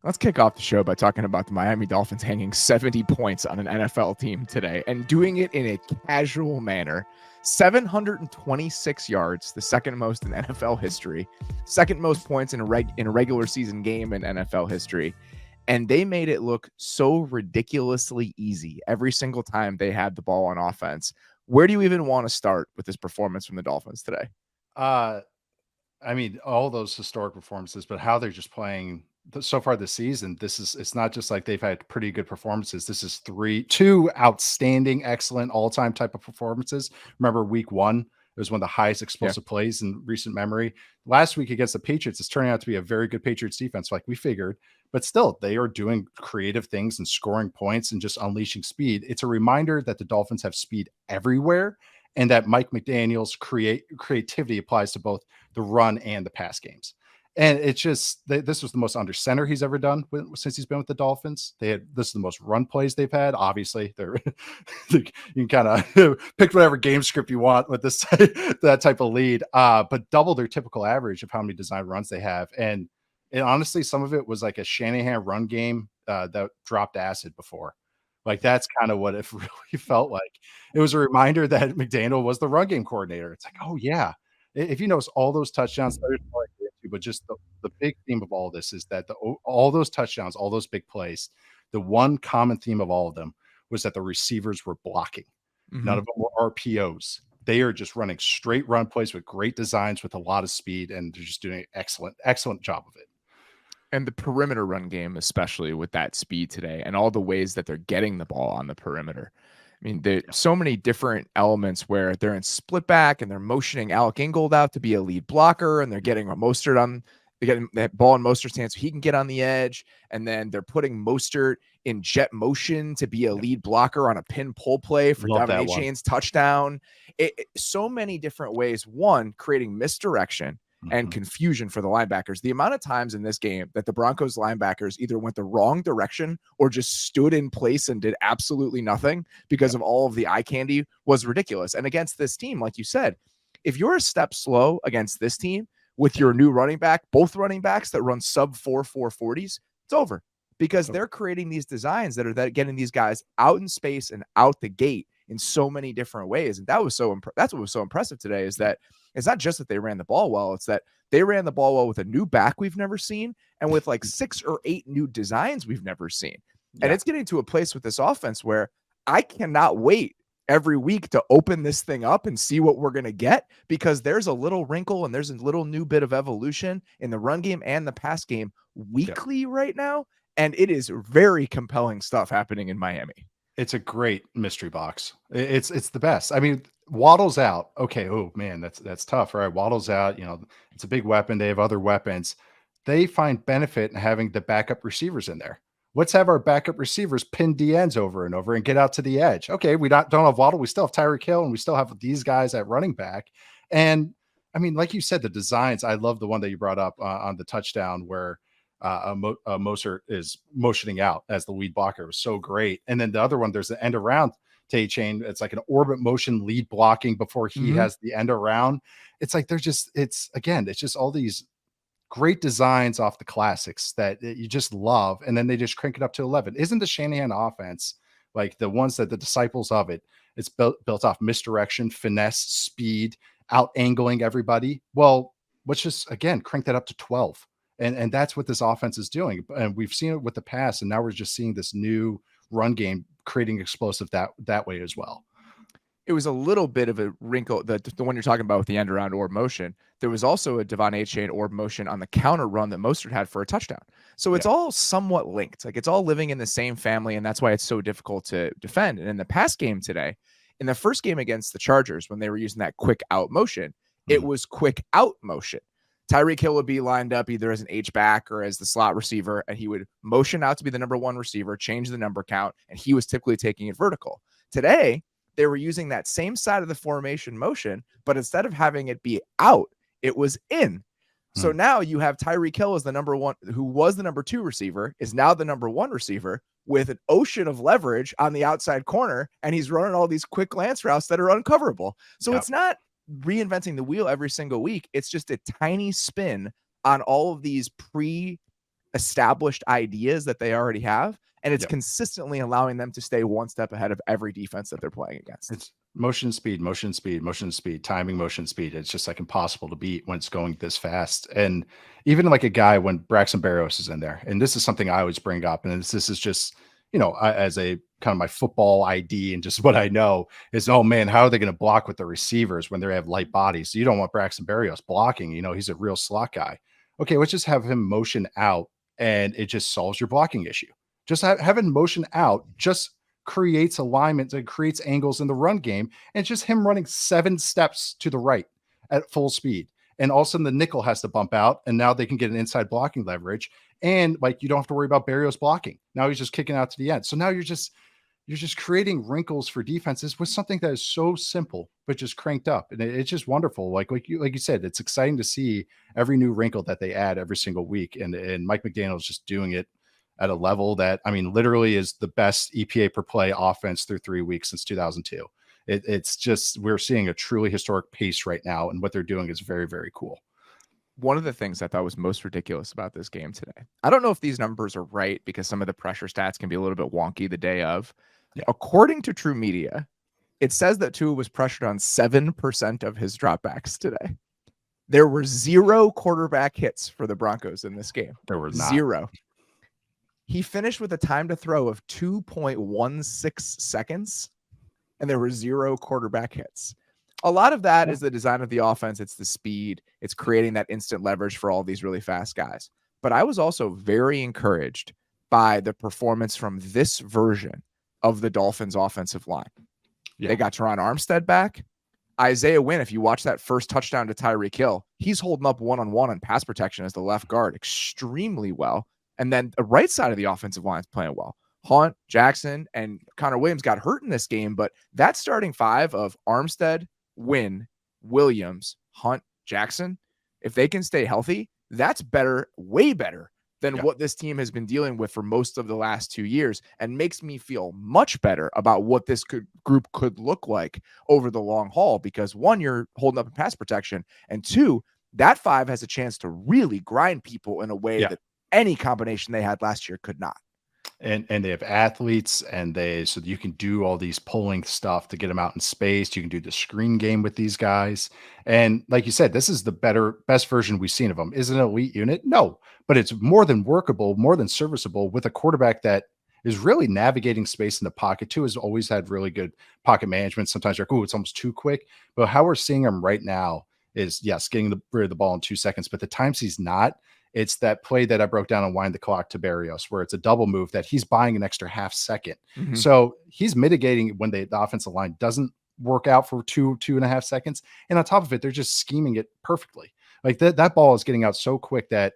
Let's kick off the show by talking about the Miami Dolphins hanging 70 points on an NFL team today and doing it in a casual manner. 726 yards, the second most in NFL history, second most points in a regular season game in NFL history. And they made it look so ridiculously easy every single time they had the ball on offense. Where do you even want to start with this performance from the Dolphins today? I mean, all those historic performances, but how they're just playing so far this season. It's not just like they've had pretty good performances. This is two outstanding, excellent all-time type of performances. Remember week 1, it was one of the highest explosive plays in recent memory. Last week against the Patriots, it's turning out to be a very good Patriots defense, like we figured, but still they are doing creative things and scoring points and just unleashing speed. It's a reminder that the Dolphins have speed everywhere, and that Mike McDaniel's creativity applies to both the run and the pass games. And it's just, this was the most under center he's ever done since he's been with the Dolphins. This is the most run plays they've had. Obviously, you can kind of pick whatever game script you want with this that type of lead, but double their typical average of how many design runs they have. And honestly, some of it was like a Shanahan run game that dropped acid before. Like, that's kind of what it really felt like. It was a reminder that McDaniel was the run game coordinator. It's like, oh yeah. If you notice all those touchdowns, but just the big theme of all this is that all those touchdowns, all those big plays, the one common theme of all of them was that the receivers were blocking. Mm-hmm. None of them were RPOs. They are just running straight run plays with great designs with a lot of speed, and they're just doing an excellent job of it. And the perimeter run game, especially with that speed today and all the ways that they're getting the ball on the perimeter. I mean, there's so many different elements where they're in split back and they're motioning Alec Ingold out to be a lead blocker, and they're getting they're getting that ball in Mostert's hands so he can get on the edge. And then they're putting Mostert in jet motion to be a lead blocker on a pin pull play for Devon Achane's touchdown. So many different ways. One, creating misdirection and confusion for the linebackers. The amount of times in this game that the Broncos linebackers either went the wrong direction or just stood in place and did absolutely nothing because of all of the eye candy was ridiculous. And against this team, like you said, if you're a step slow against this team with your new running back, both running backs that run sub 4.40s, it's over, because they're creating these designs that are getting these guys out in space and out the gate in so many different ways. And that's what was so impressive today, is that it's not just that they ran the ball well, it's that they ran the ball well with a new back we've never seen and with like 6 or 8 new designs we've never seen. And it's getting to a place with this offense where I cannot wait every week to open this thing up and see what we're going to get, because there's a little wrinkle and there's a little new bit of evolution in the run game and the pass game weekly right now. And it is very compelling stuff happening in Miami. It's a great mystery box. It's the best. I mean, Waddle's out. Okay. Oh man, that's tough, right? Waddle's out. It's a big weapon. They have other weapons. They find benefit in having the backup receivers in there. Let's have our backup receivers pin DNs over and over and get out to the edge. Okay, we don't have Waddle. We still have Tyreek Hill, and we still have these guys at running back. And I mean, like you said, the designs. I love the one that you brought up on the touchdown where Mostert is motioning out as the lead blocker. It was so great. And then the other one, there's the end around to Achane. It's like an orbit motion lead blocking before he has the end around. It's like it's just all these great designs off the classics that you just love. And then they just crank it up to 11. Isn't the Shanahan offense like the ones that the disciples of it? It's built off misdirection, finesse, speed, out angling everybody. Well, let's just, again, crank that up to 12. And that's what this offense is doing. And we've seen it with the past, and now we're just seeing this new run game creating explosive that way as well. It was a little bit of a wrinkle, the one you're talking about with the end around orb motion. There was also a Devon Achane orb motion on the counter run that Mostert had for a touchdown. So it's all somewhat linked. Like, it's all living in the same family, and that's why it's so difficult to defend. And in the pass game today, in the first game against the Chargers, when they were using that quick out motion, it was quick out motion. Tyreek Hill would be lined up either as an H-back or as the slot receiver, and he would motion out to be the number 1 receiver, change the number count, and he was typically taking it vertical. Today, they were using that same side of the formation motion, but instead of having it be out, it was in. So now you have Tyreek Hill as the number 1, who was the number 2 receiver, is now the number 1 receiver with an ocean of leverage on the outside corner, and he's running all these quick glance routes that are uncoverable. So it's not reinventing the wheel every single week. It's just a tiny spin on all of these established ideas that they already have, and it's Yep. consistently allowing them to stay one step ahead of every defense that they're playing against. It's motion speed, motion speed, motion speed, timing, motion speed. It's just like impossible to beat when it's going this fast. And even like a guy when Braxton Berrios is in there, and this is something I always bring up, and this is just, as a kind of my football ID and just what I know is, oh man, how are they going to block with the receivers when they have light bodies? So you don't want Braxton Berrios blocking. He's a real slot guy. Okay, let's just have him motion out, and it just solves your blocking issue. Just having motion out just creates alignment and creates angles in the run game. And it's just him running 7 steps to the right at full speed. And all of a sudden the nickel has to bump out, and now they can get an inside blocking leverage. And like, you don't have to worry about Berrios blocking. Now he's just kicking out to the end. So now you're just creating wrinkles for defenses with something that is so simple, but just cranked up. And it's just wonderful. Like you said, it's exciting to see every new wrinkle that they add every single week. And Mike McDaniel is just doing it at a level that, I mean, literally is the best EPA per play offense through 3 weeks since 2002. It's just, we're seeing a truly historic pace right now, and what they're doing is very, very cool. One of the things I thought was most ridiculous about this game today, I don't know if these numbers are right because some of the pressure stats can be a little bit wonky the day of. Yeah. According to True Media, it says that Tua was pressured on 7% of his dropbacks today. There were 0 quarterback hits for the Broncos in this game. There were not. 0. He finished with a time to throw of 2.16 seconds, and there were 0 quarterback hits. A lot of that is the design of the offense. It's the speed. It's creating that instant leverage for all these really fast guys. But I was also very encouraged by the performance from this version of the Dolphins offensive line. Yeah. They got Teron Armstead back. Isaiah Wynn, if you watch that first touchdown to Tyreek Hill, he's holding up one-on-one on pass protection as the left guard extremely well. And then the right side of the offensive line is playing well. Hunt, Jackson, and Connor Williams got hurt in this game, but that starting 5 of Armstead, Wynn, Williams, Hunt, Jackson, if they can stay healthy, that's better, way better than what this team has been dealing with for most of the last 2 years, and makes me feel much better about what this group could look like over the long haul, because 1, you're holding up in pass protection, and 2, that 5 has a chance to really grind people in a way that any combination they had last year could not. And they have athletes, and so you can do all these pulling stuff to get them out in space. You can do the screen game with these guys. And like you said, this is the best version we've seen of them. Is it an elite unit? No, but it's more than workable, more than serviceable with a quarterback that is really navigating space in the pocket too. Has always had really good pocket management. Sometimes you're like, oh, it's almost too quick. But how we're seeing him right now is, yes, getting rid of the ball in 2 seconds. But the times he's not, it's that play that I broke down on Wind the Clock to Berrios, where it's a double move that he's buying an extra half second. Mm-hmm. So he's mitigating when the offensive line doesn't work out for 2.5 seconds. And on top of it, they're just scheming it perfectly. Like that ball is getting out so quick that,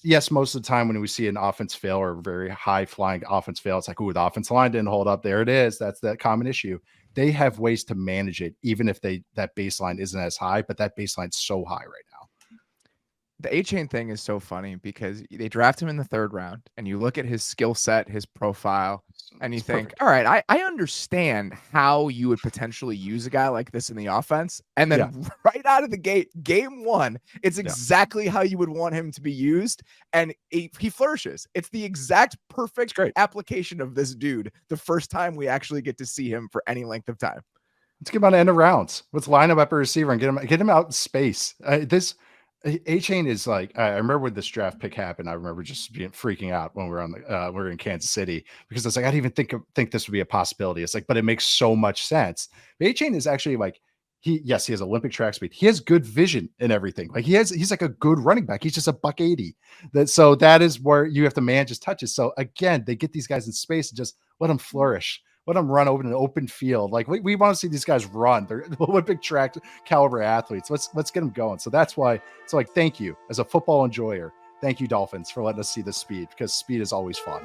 yes, most of the time when we see an offense fail or a very high flying offense fail, it's like, oh, the offensive line didn't hold up. There it is. That's that common issue. They have ways to manage it, even if that baseline isn't as high, but that baseline's so high right now. The Achane thing is so funny because they draft him in the 3rd round, and you look at his skill set, his profile, and you think, all right, I understand how you would potentially use a guy like this in the offense. And then right out of the gate, game 1, it's exactly how you would want him to be used. And he flourishes. It's the exact perfect application of this dude the first time we actually get to see him for any length of time. Let's get him on the end of rounds. Let's line him up a receiver and get him out in space. Achane is like, I remember when this draft pick happened, I remember just freaking out when we were in Kansas City, because I was like, I didn't even think this would be a possibility. It's like, but it makes so much sense. But Achane is actually like, he has Olympic track speed. He has good vision and everything. Like he's like a good running back. He's just a $180. So that is where you have to manage his touches. So again, they get these guys in space and just let them flourish. Let them run over an open field. Like we want to see these guys run. They're Olympic track caliber athletes. Let's get them going. So that's why it's like, thank you as a football enjoyer. Thank you, Dolphins, for letting us see the speed, because speed is always fun.